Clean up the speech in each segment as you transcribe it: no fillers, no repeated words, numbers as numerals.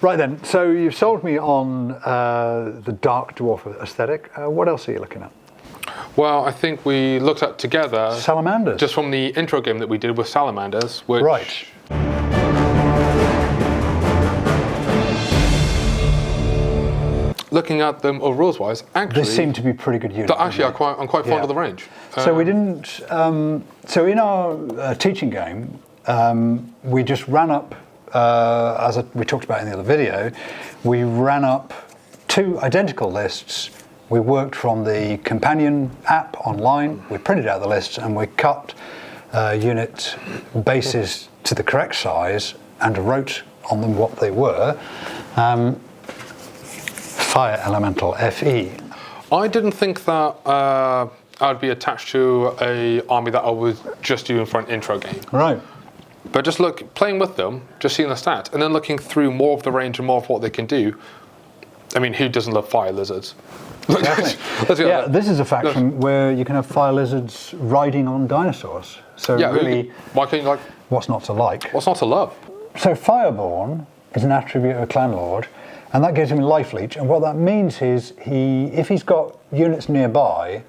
Right then, so you've sold me on the dark dwarf aesthetic. What else are you looking at? Well, I think we looked at together Salamanders. just from the intro game that we did with Salamanders, which Right. looking at them rules-wise, actually, They seem to be pretty good units. actually, I'm quite fond of the range. So we didn't. So in our teaching game, we just ran up, we talked about in the other video, we ran up 2 identical lists. We worked from the companion app online. We printed out the lists and we cut unit bases to the correct size and wrote on them what they were. Fire elemental FE. I didn't think that I'd be attached to a army that I was just doing for an intro game. Right. But just playing with them, just seeing the stats, and then looking through more of the range and more of what they can do. I mean, who doesn't love fire lizards? Exactly. Yeah, this is a faction where you can have fire lizards riding on dinosaurs. So yeah, really, why can't you like? what's not to like? What's not to love? So fireborn is an attribute of a clan lord, and that gives him life leech. And what that means is if he's got units nearby,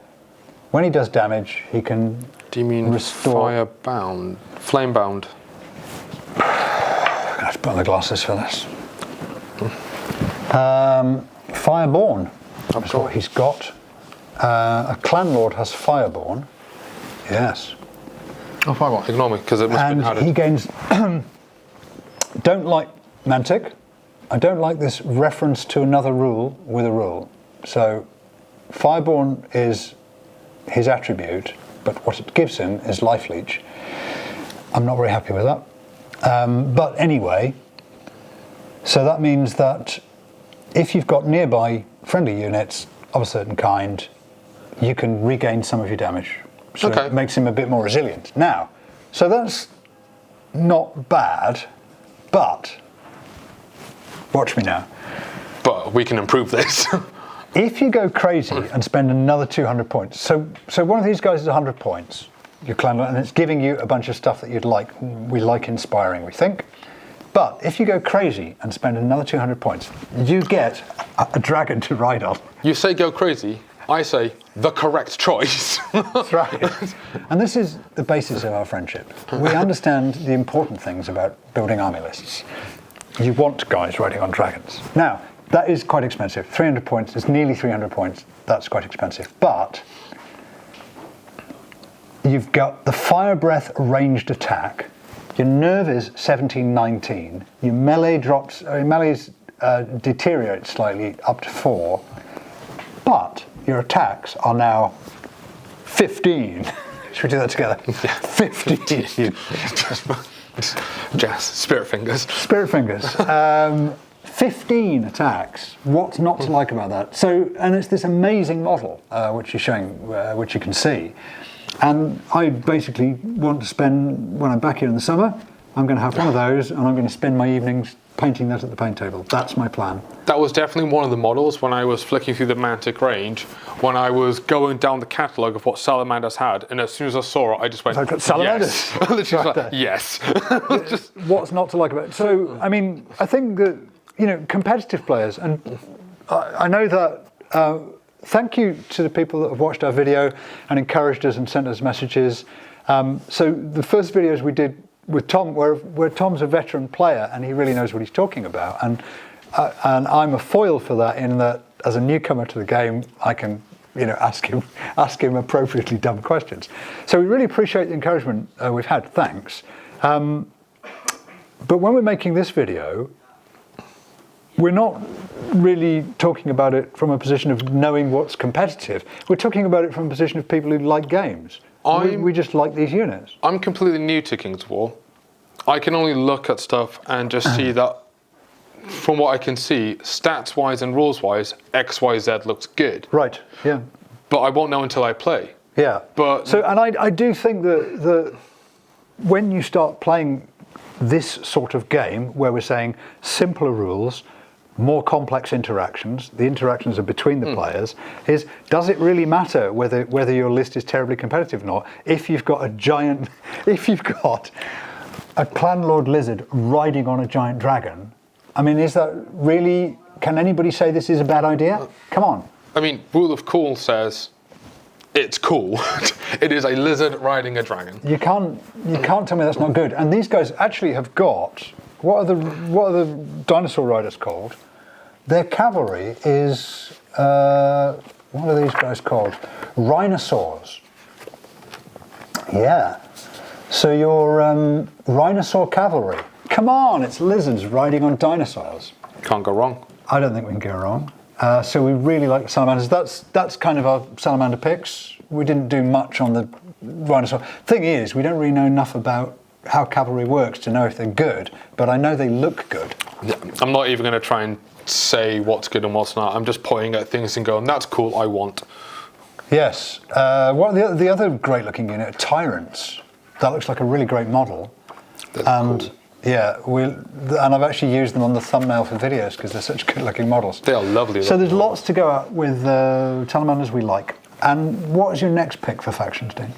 when he does damage, he can. Do you mean restore firebound, flamebound? I'm gonna have to put on the glasses for this. Fireborn. That's what he's got. A clan lord has fireborn. Yes. Oh, firebound. Ignore me, because it must have been added. He gains. Don't like Mantic. I don't like this reference to another rule with a rule. So, fireborn is his attribute, but what it gives him is life leech. I'm not very happy with that. But anyway, so that means that if you've got nearby friendly units of a certain kind, you can regain some of your damage. So it makes him a bit more resilient. Now, so that's not bad, but watch me now. But we can improve this. If you go crazy and spend another 200 points, so one of these guys is 100 points, your clan, and it's giving you a bunch of stuff that you'd like. We like inspiring, we think. But if you go crazy and spend another 200 points, you get a dragon to ride on. You say go crazy, I say the correct choice. That's right. And this is the basis of our friendship. We understand the important things about building army lists. You want guys riding on dragons. Now, that is quite expensive. 300 points, it's nearly 300 points. That's quite expensive. But you've got the fire breath ranged attack. Your nerve is 17-19. Your melee deteriorates slightly up to 4. But your attacks are now 15. Should we do that together? Yeah. 15. Jazz, spirit fingers. Spirit fingers. 15 attacks. What's not to like about that? So, and it's this amazing model, which you're showing, which you can see. And I basically want to spend, when I'm back here in the summer, I'm going to have one of those and I'm going to spend my evenings painting that at the paint table. That's my plan. That was definitely one of the models when I was flicking through the Mantic range, when I was going down the catalogue of what Salamanders had, and as soon as I saw it, I just went, Salamanders. Yes. Literally Right like, yes. Just, what's not to like about it? So, I mean, I think that, competitive players, and I know that, thank you to the people that have watched our video and encouraged us and sent us messages. So the first videos we did with Tom, where Tom's a veteran player and he really knows what he's talking about, and I'm a foil for that in that as a newcomer to the game, I can ask him appropriately dumb questions. So we really appreciate the encouragement we've had. Thanks. But when we're making this video, we're not really talking about it from a position of knowing what's competitive. We're talking about it from a position of people who like games. We just like these units. I'm completely new to King's of War. I can only look at stuff and just see that, from what I can see, stats-wise and rules-wise, XYZ looks good. Right, yeah. But I won't know until I play. Yeah. But so, and I do think that when you start playing this sort of game, where we're saying simpler rules, more complex interactions, the interactions are between the players, does it really matter whether your list is terribly competitive or not? If you've got a clan lord lizard riding on a giant dragon, I mean, is that really? Can anybody say this is a bad idea? Come on. I mean, rule of cool says it's cool. It is a lizard riding a dragon. You can't tell me that's not good. And these guys actually have got what are the dinosaur riders called? Their cavalry is what are these guys called? Rhinosaurs. Yeah. So your rhinosaur cavalry. Come on, it's lizards riding on dinosaurs. Can't go wrong. I don't think we can go wrong. So we really like the salamanders. That's kind of our salamander picks. We didn't do much on the rhinosaur. Thing is, we don't really know enough about how cavalry works to know if they're good, but I know they look good. Yeah, I'm not even going to try and say what's good and what's not. I'm just pointing at things and going, that's cool, I want. Yes. What are the other great looking unit? Tyrants. That looks like a really great model. That's and cool. yeah, and I've actually used them on the thumbnail for videos because they're such good looking models. They are lovely. So there's lots to go at with salamanders we like. And what is your next pick for factions, Dean?